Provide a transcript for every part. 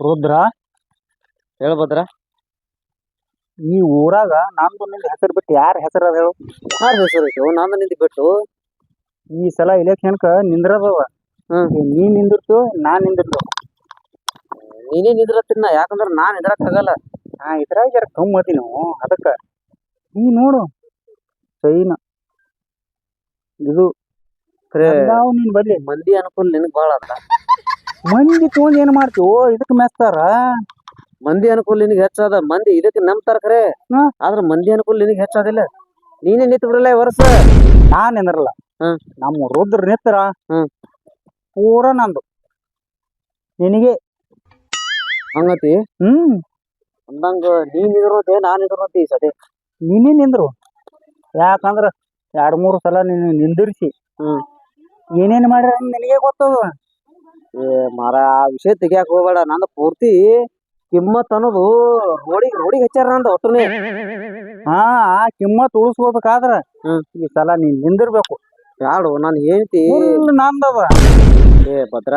ರುದ್ರ ಹೇಳ್ಬೋದ್ರ ಈ ಊರಾಗ ನಂದು ನಿಂದ ಹೆಸರು ಬಿಟ್ಟು ಯಾರ ಹೆಸರು ಅದ ಹೇಳು? ಯಾರ ಹೆಸರು ಐತೆ ನಾನು ನಿಂದ ಬಿಟ್ಟು ಈ ಸಲ ಇಲೆಕ್ಷನ್ಕ ನಿಂದ್ರದವ. ನೀ ನಿಂದಿರ್ತು ನಾನ್ ನಿಂದಿರ್ತು. ನೀನೇ ನಿಂದ್ರತ್ತಿನ ಯಾಕಂದ್ರ ನಾನ್ ನಿಂದ್ರಕ್ ಆಗಲ್ಲ. ಇದ್ರಾಗ ಜರ ಕಮ್ಮಿ ಮತಿ ನೀವು ಅದಕ್ಕ ನೀ ನೋಡು ಸೈನ ಇದು ನಾವು ನಿನ್ ಬಲ್ಲಿ ಮಂದಿ ಅನುಕೂಲ ನಿನಗ್ ಬಾಳ ಅದ. ಮಂದಿ ತಗೊಂಡ್ ಏನ್ ಮಾಡ್ತೀವೋ ಇದಕ್ ಮೆಸ್ತಾರ. ಮಂದಿ ಅನುಕೂಲ ನಿನಗ್ ಹೆಚ್ಚದ, ಮಂದಿ ಇದಕ್ಕೆ ನಂಬ್ತಾರ ಖರೆ. ಆದ್ರ ಮಂದಿ ಅನುಕೂಲ ನಿನಗ್ ಹೆಚ್ಚಾದಿಲ್ಲ. ನೀನೇ ನಿಂತ ಬಿಡಲ್ಲ ವರ್ಷ. ನಾನ್ ನಿಂದ್ರಲ್ಲ. ನಮ್ಮ ರುದ್ರ ನಿತ್ರ ಪೂರ ನಂದು ನಿನಗೆ ಹಂಗತಿ. ಅಂದಂಗ ನೀ ನಿಂದ್ರೋತೆ ನಾನ್ ನಿಂದ್ರೋತಿ ಸದೇ ನೀನೇ ನಿಂದ್ರು. ಯಾಕಂದ್ರ 2-3 ಸಲ ನೀನು ನಿಂದಿರ್ಸಿ ಏನೇನ್ ಮಾಡ್ಯಾರ ನಿನಗೆ ಗೊತ್ತದ. ಮಾರ ಆ ವಿಷಯ ತೆಗಿಯಾಕ ಹೋಗ್ಬೇಡ. ನಂದು ಪೂರ್ತಿ ಕಿಮ್ಮತ್ ಅನ್ನೋದು ರೋಡಿಗೆ ಹೆಚ್ಚಾರ ನಂದು ಒಟ್ಟನೆ. ಆ ಕಿಮ್ಮತ್ ಉಳಿಸ್ಕೋಬೇಕಾದ್ರ ಈ ಸಲ ನೀನ್ ನಿಂದಿರ್ಬೇಕು. ಯಾಡು ನಾನು ಹೇಳ್ತಿ ನಂದದ. ಭದ್ರ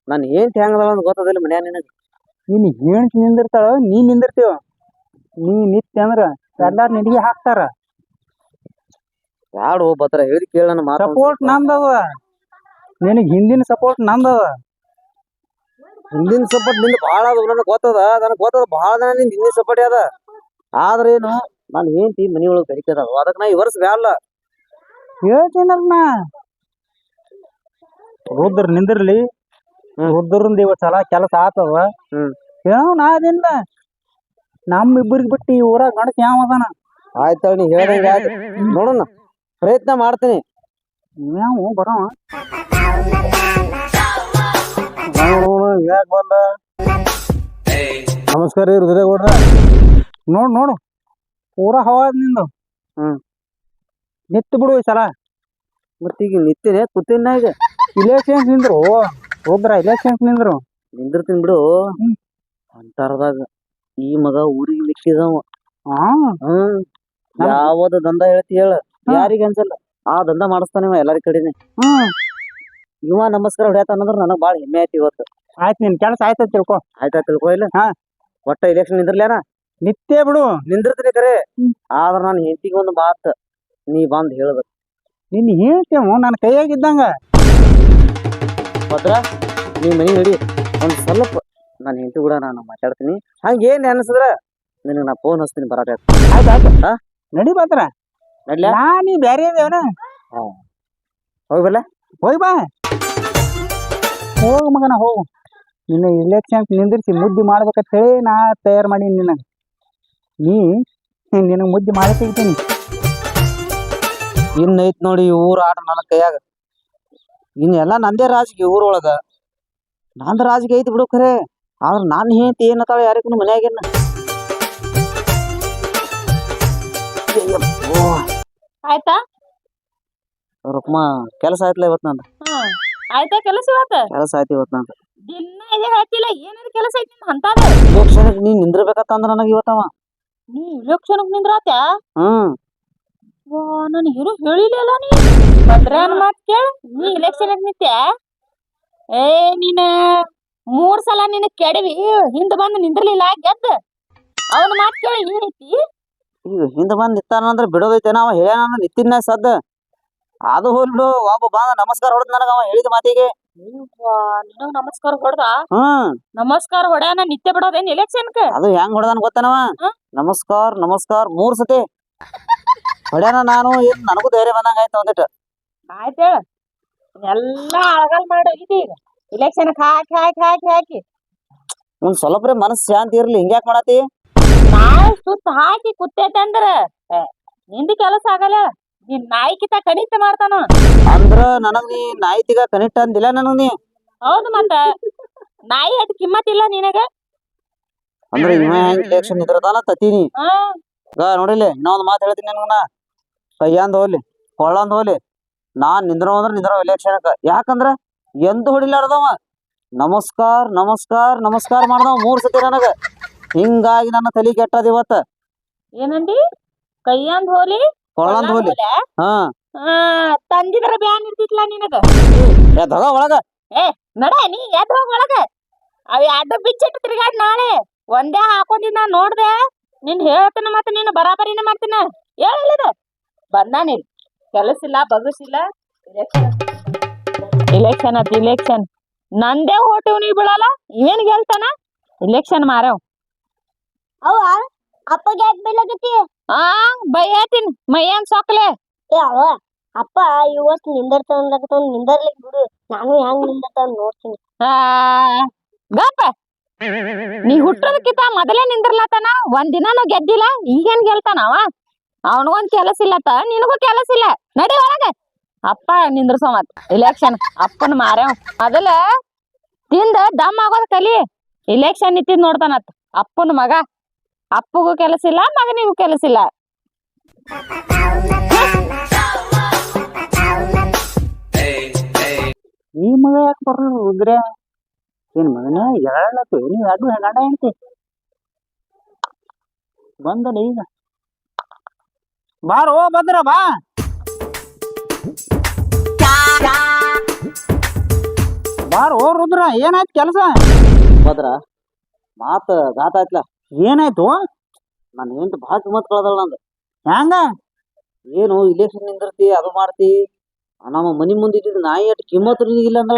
ನಾನು ಹೇಳ್ತಿ ಹೆಂಗದ ಅಂತ ಗೊತ್ತದಿಲ್ಲ ಮನ್ಯಾಗ ನಿನಗ. ನೀನ್ ಹೇಳ್ತಿ ನಿಂದಿರ್ತಾಳ, ನೀ ನಿಂದಿರ್ತೀವ. ನೀ ನಿತ್ಯ ಅಂದ್ರ ಎಲ್ಲಾರು ನಿನಗೆ ಹಾಕ್ತಾರ. ಯಾಡು ಭದ್ರ ಹೇಳಿ ಕೇಳ. ನನ್ನ ಮಾತು ಸಪೋರ್ಟ್ ನಂದದ. ನಿನಗ್ ಹಿಂದಿನ ಸಪೋರ್ಟ್ ನಂದದ. ಹಿಂದಿನ ಸಪೋರ್ಟ್ ನಿಂದ ಭಾಳ ಅದ ನನಗೆ ಗೊತ್ತದ. ನನಗೆ ಗೊತ್ತದ ಭಾಳ ದಿನ ನಿಂದ ಹಿಂದಿನ ಸಪೋರ್ಟ್ ಅದ. ಆದ್ರೆ ಏನು ನಾನು ಹೇಳ್ತಿ ಮನಿ ಒಳಗೆ ಕರಿತದ. ಅದಕ್ಕೆ ನಾ ಈ ವರ್ಷ ಬ್ಯಾಡ. ಹೇಳ್ತೀನಲ್ಲ ರುದ್ರ ನಿಂದಿರ್ಲಿ. ರುದ್ರಂದ ಇವತ್ತು ಸಲ ಕೆಲಸ ಆತದ. ನಾದಿಂದ ನಮ್ಮಿಬ್ಬರಿಗೆ ಬಿಟ್ಟು ಈ ಊರಾಗ ಗಣಸ ಯಾವ ಅದಾನ? ಆಯ್ತ ನೀ ಹೇಳ್ದಂಗ ಆಯ್ತು. ನೋಡೋಣ ಪ್ರಯತ್ನ ಮಾಡ್ತೀನಿ. ಯಾವ ಬರವ ಯಾಕೆ ಬಂದ? ನಮಸ್ಕಾರ ರೀ ಹೃದಯಗೌಡ್ರ. ನೋಡು ಪೂರಾ ಹವಾದ ನಿಂದು. ನಿತ್ತು ಬಿಡು ಈ ಸಲ. ಮತ್ತೀಗ ನಿತ್ಯನೇ ಕೂತೀನಿ. ಈಗ ಇಲೆಕ್ಷನ್ಸ್ ನಿಂದ್ರು ರುದ್ರ. ಇಲೆಕ್ಷನ್ಸ್ ನಿಂದ್ರು ನಿಂದಿರ್ತೀನಿ ಬಿಡು. ಅಂತಾರದಾಗ ಈ ಮಗ ಊರಿಗೆ ಮಿಕ್ಕಿದವ. ಯಾವದ ದಂಧ ಹೇಳ್ತಿ ಹೇಳ. ಯಾರಿಗೆ ಅನ್ಸಲ್ಲ ಆ ದಂಧ ಮಾಡಿಸ್ತಾನ ಎಲ್ಲಾರ ಕಡೆನೆ. ಇವ ನಮಸ್ಕಾರ ಹೊಡ್ಯಾತ ಅನ್ನೋದ್ರ ನನಗ್ ಬಾಳ ಹೆಮ್ಮೆ ಆಯ್ತು ಇವತ್ತು. ಆಯ್ತು ನಿನ್ ಕೆಲಸ ಆಯ್ತ ತಿಳ್ಕೊ. ಆಯ್ತಾ ತಿಳ್ಕೊ ಇಲ್ಲ. ಒಟ್ಟ ಇಲೆಕ್ಷನ್ ನಿಂದ್ರಲೇನ? ನಿತ್ಯ ಬಿಡು. ನಿಂದಿರ್ತೀನಿ ಕರೆ. ಆದ್ರ ನಾನು ಹೆಂಡತಿಗೆ ಒಂದು ಮಾತು ನೀ ಬಂದ್ ಹೇಳದ. ನಿನ್ ಹೇಳ್ತೇವ ನನ್ನ ಕೈಯಾಗಿದ್ದಂಗ. ಭದ್ರ ನೀ ಮನಿ ನಡಿ. ಒಂದ್ ಸ್ವಲ್ಪ ನಾನು ಹೆಂಡತಿ ಕೂಡ ನಾನು ಮಾತಾಡ್ತೀನಿ. ಹಂಗೇನ್ ಅನ್ಸಿದ್ರ ನಿನಗೆ ನಾ ಫೋನ್ ಹಚ್ತೀನಿ ಬರಾಟ. ಆಯ್ತು ನಡಿ ಬಾತ್ರ. ನಡ್ಲ ನೀ ಬ್ಯಾರೆ ಅದೇವನ. ಹೋಗಿ ಬಲ್ಲ. ಹೋಗಿ ಬಾ. ಹೋಗ ಮಗನ ಹೋಗು. ನಿನ್ನ ಇಲೆಕ್ಷನ್ ನಿಂದಿರ್ಸಿ ಮುದ್ದಿ ಮಾಡ್ಬೇಕಂತ ಹೇಳಿ ನಾ ತಯಾರು ಮಾಡೀನಿ ನಿನಗೆ. ನಿನಗೆ ಮುದ್ದಿ ಮಾಡಿ ತೆಗಿತೀನಿ. ಇನ್ನೈತ್ ನೋಡಿ ಊರ ಆಟ ನನ್ನ ಕೈಯಾಗ. ಇನ್ನೆಲ್ಲ ನಂದೇ ರಾಜಕೀಯ ಊರೊಳಗ. ನಂದು ರಾಜಕೀಯ ಐತಿ ಬಿಡು ಖರೆ. ಆದ್ರ ನಾನು ಹೇಳ್ತಿ ಏನತ್ತಾಳ ಯಾರಿಗೂ ಮನ್ಯಾಗೇನ. ಆಯ್ತಾ ರುಕ್ಮಾ ಕೆಲಸ ಆಯ್ತಲ್ಲ ಇವತ್ತು ನಂದು. ಆಯ್ತಾ ಕೆಲಸ ಕೆಲಸ ಆಯ್ತು ಇವತ್ತು ನಂದು. ದಿನ ಇದೇ ಹೇಳ್ತಿಲ್ಲ. ಏನಾದ್ರು ಕೆಲಸ ಐತಿ ಅಂತದ. ಇಲೆಕ್ಷನ್ ನೀ ನಿಂದಿರ್ಬೇಕತ್ತ ಅಂದ್ರ ನನಗ ಇವತ್ತವ. ನೀ ಇಲೆಕ್ಷನ್ ನಿಂದ್ರಾತ? ನನಗೆ ಏನು ಹೇಳಿಲ್ಲ. ನೀ ಭದ್ರನ್ ಮಾತ್ ಕೇಳ. ನೀ ಇಲೆಕ್ಷನ್ ನಿಂತ್ಯ? ನೀನ 3 ಸಲ ನಿನ್ನ ಕೆಡವಿ ಹಿಂದ ಬಂದು ನಿಂದ್ರಲಿಲ್ಲ ಗೆದ್ದ. ಅವನ ಮಾತ್ ಕೇಳ ಏನೈತಿ? ಈಗ ಹಿಂದ ಬಂದ್ ನಿತ್ತಾನಂದ್ರ ಬಿಡೋದೈತೆ. ಅವ ಹೇಳ್ಯಾನ ನಿತ್ತಿನ ಸದ್ದ. ಅದು ಹೋಲ್ಬಿಡು. ಒಬ್ಬ ಬಂದ ನಮಸ್ಕಾರ ಹೊಡೆದ್ ನನಗ ಅವ ಹೇಳಿದ ಮಾತಿಗೆ. ನಿನಗ್ ನಮಸ್ಕಾರ ಹೊಡೆದ? ನಮಸ್ಕಾರ ಹೊಡ್ಯಾನ ನಿತ್ಯ ಬಿಡೋದೇನ್ ಎಲೆಕ್ಷನ್? ಅದು ಹೆಂಗ್ ಹೊಡೆದಾನ ಗೊತ್ತನವ? ನಮಸ್ಕಾರ 3 ಸತಿ ಹೊಡ್ಯಾನ. ನಾನು ಏನ್ ನನಗೂ ಧೈರ್ಯ ಬಂದಂಗ ಆಯ್ತು ಒಂದಿಟ್ಟು. ಆಯ್ತ ಹೇಳ. ಎಲ್ಲಾ ಅಳಗಲ್ ಮಾಡಿ ಹೋಗಿದ್ದಿ ಈಗ ಇಲೆಕ್ಷನ್ ಹಾಕಿ ಹಾಕಿ ಹಾಕಿ ಹಾಕಿ. ಒಂದ್ ಸ್ವಲ್ಪ ಮನಸ್ ಶಾಂತಿ ಇರ್ಲಿ. ಹಿಂಗ್ಯಾಕ್ ಮಾಡತಿ? ನಾಳೆ ಸುತ್ತ ಹಾಕಿ ಕುತ್ತೈತಂದ್ರ ನಿಂದ ಕೆಲಸ ಆಗಲ್ಲ. ನೀನ್ ನಾಯಿಕಿತ ಕನಿಷ್ಠ ಮಾಡ್ತಾನ. ಅಂದ್ರ ನನಗ್ ನೀ ನಾಯಿತಿಗ ಕನಿಷ್ಠ ಅಂದಿಲ್ಲ ನನಗ್ ನೀ. ಹೌದು ಮತ್ತ ನಾಯಿ ಅದ್ ಕಿಮ್ಮತ್ ಇಲ್ಲ ನಿನಗ. ಅಂದ್ರ ಇವ ಹೆಂಗ್ ಇಲೆಕ್ಷನ್ ಇದ್ರತಾನ ತತೀನಿ. ನೋಡಿಲಿ ಇನ್ನೊಂದ್ ಮಾತು ಹೇಳ್ತೀನಿ ನಿನಗ. ಕೈಯಂದ್ ಹೋಗ್ಲಿ ಕೊಳ್ಳಂದ್ ಹೋಗ್ಲಿ ನಾನ್ ನಿಂದ್ರ ಅಂದ್ರ ನಿಂದ್ರ ಇಲೆಕ್ಷನ್. ಯಾಕಂದ್ರ ಎಂದೂ ಹೊಡಿಲಾರ್ದವ ನಮಸ್ಕಾರ ನಮಸ್ಕಾರ ನಮಸ್ಕಾರ ಮಾಡ್ದವ 3 ಸತಿ ನನಗ. ಹಿಂಗಾಗಿ ನನ್ನ ತಲಿ ಕೆಟ್ಟದ ಇವತ್ತ. ಏನಂದಿ? ಕೈಯಂದ್ ಹೋಲಿ ಕೊಳ್ಳಂದ್ ಹೋಲಿ. ತಂದಿದ್ರ ಬ್ಯಾನ್ ಇರ್ತಿತ್ಲಾ ನಿನಗ. ಎದ್ದೋಗ ಒಳಗ. ನಡ ನೀ ಎದ್ದು ಹೋಗ ಒಳಗ. ಅವ್ ಅಡ್ಡ ಬಿಚ್ಚಿಟ್ಟು ತಿರ್ಗಾಡ್ ನಾಳೆ ಒಂದೇ ಹಾಕೊಂಡಿದ್ ನಾ ನೋಡ್ದೆ ನಿನ್ ಹೇಳ್ತಾನ ಮತ್ತೆ ನೀನು ಬರಾಬರಿನ ಮಾಡ್ತೀನ ಹೇಳಿದ ಬಂದ ನೀನ್ ಕೆಲಸ ಇಲ್ಲ ಬಗಸಿಲ್ಲ ಇಲೆಕ್ಷನ್ ಅತ್ ಇಲೆಕ್ಷನ್ ನಂದೇ ಓಟು ನೀ ಬಿಡಲ್ಲ ಏನ್ ಗೆಲ್ತಾನ ಇಲೆಕ್ಷನ್ ಮಾರವ್ ಅವ ಅಪ್ಪಗೆ ಯಾಕೆ ಬೈಲಕತ್ತಿ ಆ ಬೈಯತಿನ್ ಮೈಯನ್ ಸೊಕ್ಲೆ ಏ ಅವ ಅಪ್ಪ ಇವತ್ತು ನಿಂದರ್ತಾನ ನಿಂದರ್ಲಿಕ್ ಬಿಡು ನಾನು ಹೆಂಗ್ ನಿಂದರ್ತಾನ ನೋಡ್ತೀನಿ ಆ ಗಪ್ಪ ನೀ ಹುಟ್ಟೋದಕ್ಕಿಂತ ಮೊದಲೇ ನಿಂದಿರ್ಲತ್ತಾನ ಒಂದಿನಾನು ಗೆದ್ದಿಲ್ಲ ಈಗೇನ್ ಗೆಲ್ತಾನವ ಅವನಿಗೊಂದ್ ಕೆಲಸ ಇಲ್ಲತ್ತ ನಿನಗೂ ಕೆಲಸ ಇಲ್ಲ ನಡಿ ಒಳಗ ಅಪ್ಪ ನಿಂದ್ರಸೋ ಮತ್ ಇಲೆಕ್ಷನ್ ಅಪ್ಪನ ಮಾರ್ಯಾವ್ ಮೊದಲ ತಿಂದ ದಮ್ ಆಗೋದ್ ಕಲಿ ಇಲೆಕ್ಷನ್ ನಿಂತಿದ್ ನೋಡ್ತಾನತ್ ಅಪ್ಪನ ಮಗ ಅಪ್ಪಗೂ ಕೆಲಸ ಇಲ್ಲ ಮಗನಿಗೂ ಕೆಲಸ ಇಲ್ಲ ಈ ಮಗ ಯಾಕೆ ಬರ್ಲಿ ರುದ್ರೆ ಏನ್ ಮಗನೇ ಹೇಳತ್ತು ನೀವ್ ಅದು ಗಂಡ ಹೆಂಡ್ತಿ ಬಂದಲ್ಲ ಈಗ ಬಾರೋ ಭದ್ರ ಬಾ ಬಾರೋ ರುದ್ರ ಏನಾಯ್ತು ಕೆಲಸ ಭದ್ರ ಮಾತ ಘಾತ ಆಯ್ತಲ್ಲ ಏನಾಯ್ತು ನಾನು ಹೆಂತ ಭಾಳ ಕಿಮ್ಮತ್ ಕಳ್ದಳ ನಂದು ಹೆಂಗ ಏನು ಇಲೆಕ್ಷನ್ ನಿಂದಿರ್ತಿ ಅದು ಮಾಡ್ತಿ ನಮ್ಮ ಮನಿ ಮುಂದೆ ಇದ್ದಿದ್ದು ನಾಯಿ ಅಟ್ ಕಿಮ್ಮತ್ ಇಲ್ಲ ಅಂದ್ರ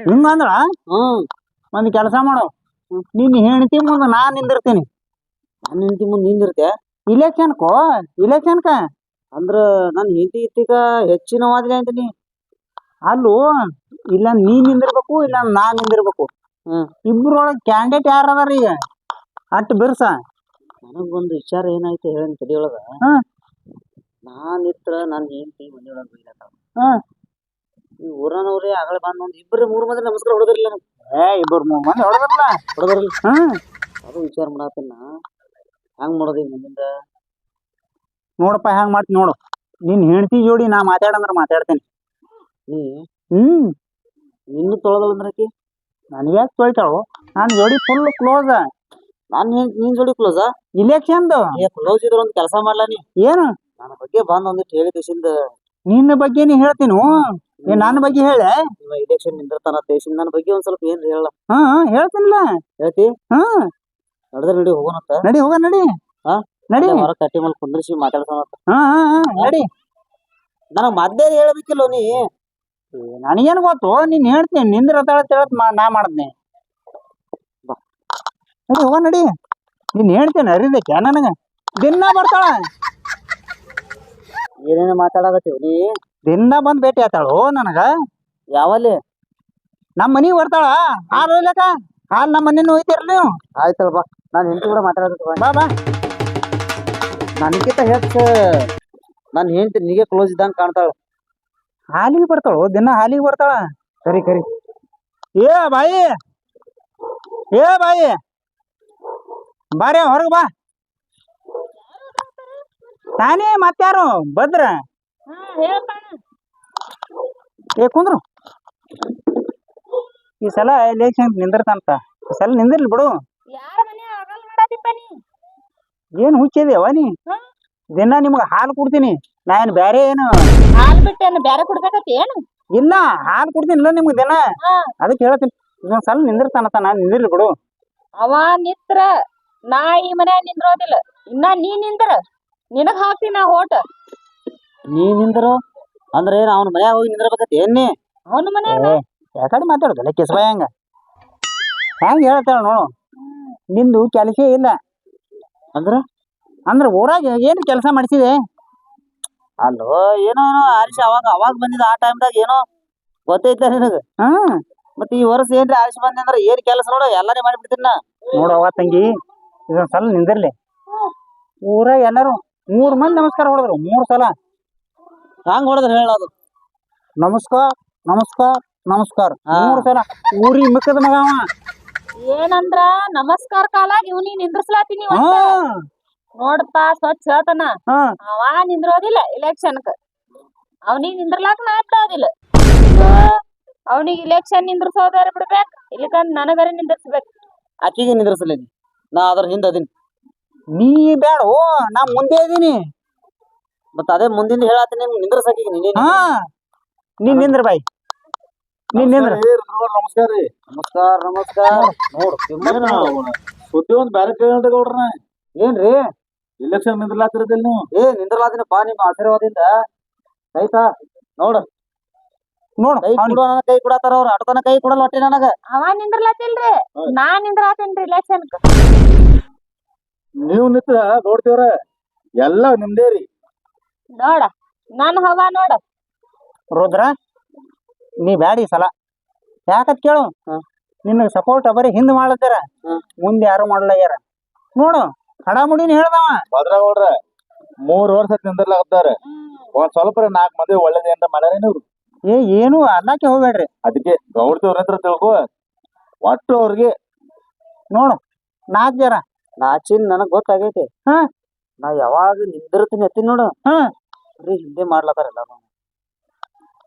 ಹಿಂಗಂದ್ರ ಹ್ಮ್ ಒಂದ್ ಕೆಲಸ ಮಾಡು ನಿನ್ ಹೆಂಡತಿ ಮುಂದೆ ನಾನ್ ನಿಂದಿರ್ತೀನಿ ನನ್ನ ಹೆಂಡತಿ ಮುಂದೆ ನಿಂದಿರ್ತೆ ಇಲೆಕ್ಷನ್ಕ ಅಂದ್ರ ನನ್ನ ಹೆಂಡತಿ ಇಟ್ಟಿಗ ಹೆಚ್ಚಿನ ವಾದಿಲೆ ಅಂತೀನಿ ಅಲ್ಲೂ ಇಲ್ಲ ನೀ ನಿಂದಿರ್ಬೇಕು ಇಲ್ಲ ನಾನ್ ನಿಂದಿರ್ಬೇಕು ಹ್ಮ್ ಇಬ್ರೊಳಗ್ ಕ್ಯಾಂಡಿಡೇಟ್ ಯಾರ ಅದಾರ ಈಗ ಅಟ್ ಬಿರ್ಸ ನನಗೊಂದು ವಿಚಾರ ಏನಾಯ್ತು ಹೇಳಿ ತಡಿಯೊಳಗ ಹ್ಮ್. ನಾನಿತ್ರ ನನ್ನ ಹೆಂಡತಿ ಮನೆಯೊಳಗ ಬೈಲತ್ತಾಳ ಹ್ಮ್. ಈ ಊರನವ್ರೇ ಆಗಲೇ ಬಂದ್ ಒಂದ್ ಇಬ್ಬರು ಮೂರು ಮಂದಿ ನಮಸ್ಕಾರ ಹೊಡೆದಿರ್ಲಿಲ್ಲ ನನಗೆ ಇಬ್ಬರು ಮೂರ್ ಮಂದಿ ಹೊಡೆದ್ರಲ್ಲ ಹೊಡೆದಿರ್ಲಿ ಹ್ಮ್ ಅದು ವಿಚಾರ ಮಾಡತ್ತನ್ನ ಹೆಂಗ್ ಮಾಡೋದು ಈಗ ಮುಂದಿಂದ ನೋಡಪ್ಪ ಹೆಂಗ್ ಮಾಡ್ತೀನಿ ನೋಡು ನಿನ್ ಹೆಂಡತಿ ಜೋಡಿ ನಾ ಮಾತಾಡಂದ್ರ ಮಾತಾಡ್ತೇನೆ ನೀ ನಿನ್ನ ತೊಳೆದಳ ಅಂದ್ರಕಿ ನನಗೆ ಯಾಕೆ ತೊಳಿತಾಳು ನಾನು ಜೋಡಿ ಫುಲ್ ಕ್ಲೋಸ್ ನಾನ್ ನಿನ್ ಜೋಡಿ ಕ್ಲೋಸಾ ಇಲೆಕ್ಷನ್ದು ಕ್ಲೋಸ್ ಇದ್ರ ಒಂದ್ ಕೆಲಸ ಮಾಡ್ಲಾ ನೀ ಏನು ನನ್ನ ಬಗ್ಗೆ ಬಂದ್ ಒಂದಿಟ್ಟು ಹೇಳಿ ದೇಶಿಂದ ನಿನ್ನ ಬಗ್ಗೆ ನೀ ಹೇಳ್ತೀನಿ ನನ್ನ ಬಗ್ಗೆ ಹೇಳೆ ಇಲೆಕ್ಷನ್ ನಿಂದಿರ್ತಾನ ದೇಶಿಂದ ನನ್ನ ಬಗ್ಗೆ ಒಂದ್ ಸ್ವಲ್ಪ ಏನ್ ಹೇಳ ಹೇಳ್ತೀನಿಲ್ಲ ಹೇಳ್ತಿ ಹ್ಮ್ ನಡೆದ್ರೆ ನಡಿ ಹೋಗೋಣತ್ತ ನಡಿ ಹೋಗ ನಡಿ ಹಾ? ನಡಿ ಹೊರ ಕಟ್ಟಿ ಮೇಲೆ ಕುಂದ್ರಿಸಿ ಮಾತಾಡ್ಸೋಣ ನಡಿ ನನಗ್ ಮದ್ದೆ ಹೇಳ್ಬೇಕಿಲ್ಲ ನೀ ನನಗೇನು ಗೊತ್ತು ನೀನ್ ಹೇಳ್ತೀನಿ ನಿಂದಿರತಾಳ ನಾ ಮಾಡ್ತೀನಿ ಬಾ. ನಡಿ ಹೋಗ ನಡಿ ನೀನ್ ಹೇಳ್ತೇನೆ ಅರಿದಕ್ಕೆ ನನಗ ದಿನ ಬರ್ತಾಳ ಏನೇನ ಮಾತಾಡಕತ್ತೀವಿ ನೀ ದಿನ ಬಂದ್ ಭೇಟಿ ಆತಾಳು ನನಗ ಯಾವಲ್ಲಿ ನಮ್ಮ ಮನಿಗ್ ಬರ್ತಾಳ ಹಾಲು ಒಯ್ಲಕ ಹಾಲು ನಮ್ಮ ಮನೇನು ಒಯ್ತಿರ್ಲಿ ನೀವು ಆಯ್ತಲ್ಲ ಬಾ ನಾನು ಹೆಂಡತಿ ಕೂಡ ಮಾತಾಡಕತ್ತೀವಿ ಬಾ ಬಾ ನನಗಿಂತ ಹೆಚ್ಚ ನನ್ನ ಹೆಂಡತಿ ನಿಗೆ ಕ್ಲೋಸ್ ಇದ್ದಂಗ ಕಾಣ್ತಾಳ ಹಾಲಿಗೆ ಬರ್ತಾಳು ದಿನ ಹಾಲಿಗೆ ಬರ್ತಾಳ ಕರಿ ಕರಿ ಏ ಬಾಯಿ ಬಾರೇ ಹೊರಗೆ ಬಾ ನಾನೇ ಮತ್ತಾರು ಭದ್ರ ಏ ಕುಂದ್ರು ಈ ಸಲ ಎಲೆಕ್ಷನ್ ನಿಂದಿರ್ತಾನಂತ ಈ ಸಲ ನಿಂದಿರ್ಲಿ ಬಿಡು ಯಾರ ಮನೆ ಆಗಲ್ ಮಾಡಾತಿಪ್ಪ ನೀ ಏನ್ ಹುಚ್ಚಿದ್ಯವ ನೀ ದಿನ ನಿಮ್ಗೆ ಹಾಲು ಕೊಡ್ತೀನಿ ನಾ ಏನ್ ಬ್ಯಾರೆ ಏನು ಹಾಲ್ ಬಿಟ್ಟೇನು ಬ್ಯಾರೆ ಕುಡ್ಬೇಕತಿ ಏನು ಇಲ್ಲ ಹಾಲು ಕೊಡ್ತೀನಿಲ್ಲ ನಿಮ್ಗೆ ದಿನ ಅದಕ್ಕೆ ಹೇಳ್ತೀನಿ ಇದೊಂದ್ ಸಲ ನಿಂದಿರ್ತಾನಂತ ನಾನ್ ನಿಂದಿರ್ಲಿ ಬಿಡು ಅವ ನಿತ್ರ ನಾ ಈ ಮನ್ಯಾಗ ನಿಂದ್ರೋದಿಲ್ಲ ಇನ್ನ ನೀ ನಿಂದ್ರ ನಿನಗ್ ಹಾಕ್ತೀನಿ ನಾ ಓಟ್ ನೀ ನಿಂದ್ರು ಅಂದ್ರೆ ಏನ್ ಅವ್ನ ಮನ್ಯಾಗ ಹೋಗಿ ನಿಂದ್ರಬೇಕತಿ ಏನ್ನಿ ಅವನ ಮನ್ಯಾಗ ಯಾಕಡೆ ಮಾತಾಡುದಲ್ಲ ಕಿಸ್ಬಾಯ ಹೆಂಗ್ ಹೇಳ್ತಾಳ ನೋಡು ನಿಂದು ಕೆಲಸ ಇಲ್ಲ ಅಂದ್ರ ಅಂದ್ರೆ ಊರಾಗ ಏನು ಕೆಲಸ ಮಾಡಿಸಿದೆ ಅಲ್ಲೋ ಏನೋ ಏನೋ ಆರಿಸಿ ಅವಾಗ ಬಂದಿದ್ದ ಆ ಟೈಮ್ದಾಗ ಏನೋ ಗೊತ್ತೈತ ನಿನಗ ಹ್ಮ್ ಮತ್ತೆ ಈ ವರ್ಷ ಏನ್ರಿ ಆರಿಸಿ ಬಂದೆ ಅಂದ್ರ ಏನ್ ಕೆಲಸ ನೋಡು ಎಲ್ಲಾರೇ ಮಾಡಿಬಿಡ್ತೀನಿ ನಾ ನೋಡವ್ವ ತಂಗಿ ಇದೊಂದ್ ಸಲ ನಿಂದಿರ್ಲಿ ಊರಾಗ ಎಲ್ಲಾರು 3 ಮಂದಿ ನಮಸ್ಕಾರ ಹೊಡೆದ್ರು 3 ಸಲ ಹಂಗ ಹೊಡೆದ್ರ ಹೇಳೋದು ನಮಸ್ಕಾರ ನಮಸ್ಕಾರ ನಮಸ್ಕಾರ ಹಾ. 3 ಸಲ ಊರಿಗೆ ಮಿಕ್ಕದ ಮಗ ಅವ ಏನಂದ್ರ ನಮಸ್ಕಾರ ಕಾಲಾಗ ಇವ್ನಿ ನಿಂದ್ರಸ್ಲಾತೀನಿ ಹಾ ನೋಡಪ್ಪ ಸ್ವಚ್ಛ ಹೇಳ್ತಾನ ಹಾ ಅವ ನಿಂದ್ರೋದಿಲ್ಲ ಇಲೆಕ್ಷನ್ಕ ಅವನಿಗೆ ನಿಂದ್ರಲಾಕ ನಾ ಬಿಡೋದಿಲ್ಲ ಅವನಿಗೆ ಇಲೆಕ್ಷನ್ ನಿಂದ್ರಸೋದಾರ ಬಿಡ್ಬೇಕ್ ಇಲ್ಲಿಕಂದ್ ನನಗರ ನಿಂದ್ರಸ್ಬೇಕು ಆಕಿಗೆ ನಿಂದ್ರಸಲೇನಿ ನಾ ಅದ್ರ ಹಿಂದ ಅದೀನಿ ನೀ ಬೇಡ ನಾ ಮುಂದೆ ಇದೀನಿ ಮತ್ತ ಅದೇ ಮುಂದಿಂದ ಹೇಳತ್ತೀನಿ ನಿಂದ್ರಸಾಕಿಗೆ ನೀನೇ ಹಾ ನೀನ್ ನಿಂದ್ರ ಬಾಯ್ ನೀನ್ ನಿಂದ್ರ ನಮಸ್ಕಾರ ರೀ. ನಮಸ್ಕಾರ ನಮಸ್ಕಾರ. ನೋಡು ಸುದ್ದಿ ಒಂದ್ ಬ್ಯಾರೆ ಕೇಳಿ ಗೌಡ್ರನ ಏನ್ರಿ ಇಲೆಕ್ಷನ್ ನಿಂದ್ರಲಾತಿರದಿಲ್ಲ ನೀವು. ನಿಂದ್ರಲಾದಿನಪ್ಪ ನಿಮ್ಮ ಆಶೀರ್ವಾದದಿಂದ. ಆಯ್ತಾ ನೋಡು ನೋಡು ಕೈ ಕೊಡು ನನಗ ಕೈ ಕೊಡತಾರ ಅವ್ರ ಅಟತನ ಕೈ ಕೊಡಲ್ಲ ಹೊಟ್ಟೆ ನನಗ. ಅವ ನಿಂದ್ರಲಾತಿಲ್ರಿ ನಾ ನಿಂದ್ರಾತೇನ್ರಿ ಇಲೆಕ್ಷನ್ ನೀವ್ ನಿಂತ್ರ ನೋಡ್ತೀವ್ರ ಎಲ್ಲ ನಿಮ್ದೇ ರೀ. ನೋಡ ನನ್ ಹವಾ ನೋಡ. ರುದ್ರ ನೀ ಬ್ಯಾಡಿ ಈ ಸಲ ಯಾಕತ್ ಕೇಳು ನಿನ್ನ ಸಪೋರ್ಟ್ ಬರೀ ಹಿಂದ್ ಮಾಡ್ಲತ್ತಾರ ಮುಂದೆ ಯಾರು ಮಾಡ್ಲಾಗ್ಯಾರ ನೋಡು ಕಡಾಮುಡಿನ ಹೇಳ್ದವ ಭದ್ರಗೌಡ್ರ 3 ವರ್ಷ ನಿಂದ್ರಲಾಗತ್ತಾರ. ಒಂದ್ ಸ್ವಲ್ಪ 4 ಮಂದಿ ಒಳ್ಳೇದೇಂತ ಮಾಡ್ಯಾರ ನೀವು. ಏನು ಅನ್ನಕ್ಕೆ ಹೋಗ್ಬೇಡ್ರಿ. ಅದಕ್ಕೆ ಗೌಡ್ತಿವ್ರ ಹತ್ರ ತಿಳ್ಕೊ ಒಟ್ಟು ಅವ್ರಿಗೆ ನೋಡು ನಾಕ್ ಜರ ನಾಚಿನ್ ನನಗ್ ಗೊತ್ತಾಗೈತಿ. ಹಾ ನಾ ಯಾವಾಗ ನಿಂದಿರ್ತೀನಿ ಎತ್ತೀನಿ ನೋಡು ಹಾ ಬರೀ ಹಿಂದೆ ಮಾಡ್ಲತ್ತಾರ ಎಲ್ಲ.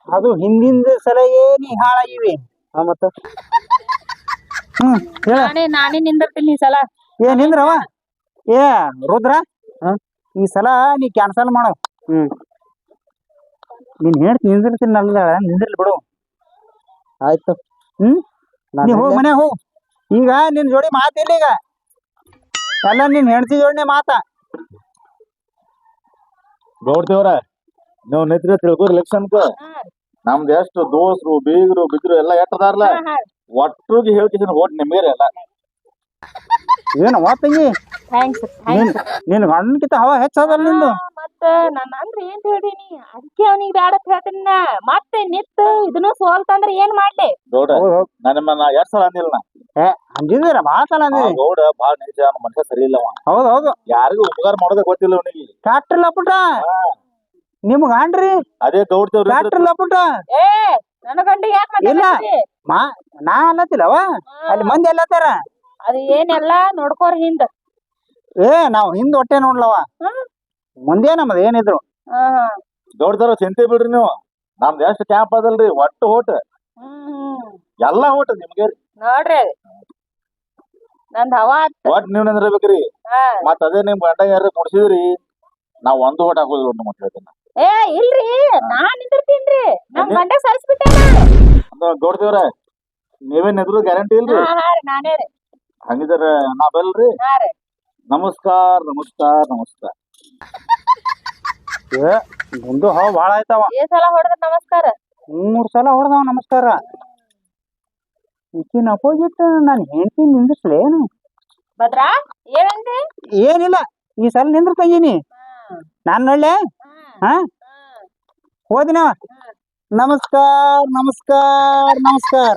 ಅದು ಹಿಂದಿಂದ ಸಲಹೆ ನೀ ಹಾಳಾಗಿವಿ. ಮತ್ತ ಹೇಳ ನಾನೇ ನಿಂದಿರ್ತೀನಿ ಈ ಸಲ. ನಿಂದ್ರವ ರುದ್ರ ಈ ಸಲ ನೀ ಕ್ಯಾನ್ಸಲ್ ಮಾಡೋ. ನೀನ್ ಹೇಳ್ತಿ ನಿಂದಿರ್ತೀನಿ ನಿಂದಿರ್ಲಿ ಬಿಡು. ಆಯ್ತು ನೀ ಹೋಗ್ ಮನೆ ಹೋಗ್. ಈಗ ನಿನ್ ಜೋಡಿ ಮಾತಿಲ್ಲ ಈಗ ಎಲ್ಲ ನಿನ್ ಹೆಂಡತಿ ಜೋಡಿನೇ ಮಾತ. ಗೌಡ್ತಿವ್ರ ನೀವು ನಿಂತ್ರ ತಿಳ್ಕೊ ಇಲೆಕ್ಷನ್ಕ ನಮ್ದು ಎಷ್ಟು ದೋಸ್ರು ಬೀಗರು ಬಿದ್ರು ಎಲ್ಲ ಎಟ್ಟದಾರ್ಲ ಒಟ್ಟುಗೆ ಹೇಳ್ಕಿಸಿನ ಓಟ್ ನಿಮ್ಗೆ ಎಲ್ಲ. ಏನು ತಂಗಿ ಥ್ಯಾಂಕ್ಸ್ ನಿನ್ ಗಂಡನ್ಕಿಂತ ಹವಾ ಹೆಚ್ಚದಲ್ಲ ನಿಂದು. ಮತ್ತ ನಾನು ಅಂದ್ರೆ ಏನ್ ಹೇಳಿನಿ ಅದಕ್ಕೆ ಅವನಿಗೆ ಬ್ಯಾಡ ಅಂತ ಹೇಳ್ತೀನಿ ನಾ. ಮತ್ತೆ ನಿತ್ ಇದನ್ನು ಸೋಲ್ತಂದ್ರ ಏನ್ ಮಾಡ್ಲಿ. ಗೌಡ ನನ್ನ ಎರಡ್ ಸಲ ಅಂದಿಲ್ಲ ನಾ. ಅಂದಿದ್ದೀರ ಭಾಳ ಸಲ ಅಂದಿರಿ. ಗೌಡ ಬಾಳ ನಿಜ ಮನುಷ್ಯ ಸರಿ ಇಲ್ಲವ. ಹೌದು ಹೌದು ಯಾರಿಗೂ ಉಪಕಾರ ಮಾಡೋದೇ ಗೊತ್ತಿಲ್ಲ ಅವನಿಗೆ. ಟ್ಯಾಕ್ಟರ್ ಲಪುಟ ನಿಮ್ ಗಂಡ್ರಿ ಅದೇ ಗೌಡ್ತಿವ್ರ ಟ್ಯಾಕ್ಟರ್ ಲಪುಟ ನನ್ನ ಗಂಡಿಗೆ ಯಾಕೆ ಇಲ್ಲ ನಾ ಅಲ್ಲತ್ತಿಲ್ಲವ ಅಲ್ಲಿ ಮಂದಿ ಎಲ್ಲತ್ತಾರ. ಅದು ಏನೆಲ್ಲ ನೋಡ್ಕೋರ್ ಹಿಂದ ನಾವ್ ಹಿಂದ್ ಹೊಟ್ಟೆ ನೋಡ್ಲವ ಮುಂದೆ ನಮ್ದು ಏನಿದ್ರು. ಗೌಡ್ತಾರ ಚಿಂತೆ ಬಿಡ್ರಿ ನೀವು. ನಮ್ದು ಎಷ್ಟು ಕ್ಯಾಂಪ್ ಅದಲ್ರಿ ಒಟ್ಟು ಓಟ್ ಎಲ್ಲಾ ಓಟ್ ನಿಮ್ಗೆ ನೋಡ್ರಿ ನಂದ್ ಹವಾ ಒಟ್ ನೀವ್ ನಿಂದ್ರಬೇಕ್ರಿ. ಮತ್ ಅದೇ ನಿಮ್ ಗಂಡ ಯಾರು ಕೊಡ್ಸಿದ್ರಿ ನಾವ್ ಒಂದು ಓಟ್ ಹಾಕೋದಿಲ್ಲ ಅಂತ ಹೇಳ್ತೀನಿ. ಇಲ್ರಿ ನಾ ನಿಂದಿರ್ತೀನ್ರಿ ನಮ್ ಗಂಡ ಸರಿಸ್ಬಿಟ್ಟೇನ. ಗೌಡ್ತಿವ್ರ ನೀವೇನ್ ನಿಂದ್ರು ಗ್ಯಾರಂಟಿ ಇಲ್ರಿ. ನಾನೇ ರೀ ಹಂಗಿದ್ರ ನಾ ಬಲ್ರಿ. ನಮಸ್ಕಾರ ನಮಸ್ಕಾರ ನಮಸ್ಕಾರ. ಮುಂದು ಹವಾ ಭಾಳ ಆಯ್ತವ. ಸಲ ಹೊಡೆದ್ರ ನಮಸ್ಕಾರ 3 ಸಲ ಹೊಡೆದವ ನಮಸ್ಕಾರ. ಈಕಿನ ಅಪೋಸಿಟ್ ನಾನು ಹೆಂಡತಿ ನಿಂದಿಸ್ಲೇನು ಭದ್ರಾ ಏನಂದೆ. ಏನಿಲ್ಲ ಈ ಸಲ ನಿಂದ್ರ ತಂಗಿನಿ ನಾನ್ ನೋಡ್ಲೆ. ಹೋದಿನವ ನಮಸ್ಕಾರ ನಮಸ್ಕಾರ ನಮಸ್ಕಾರ.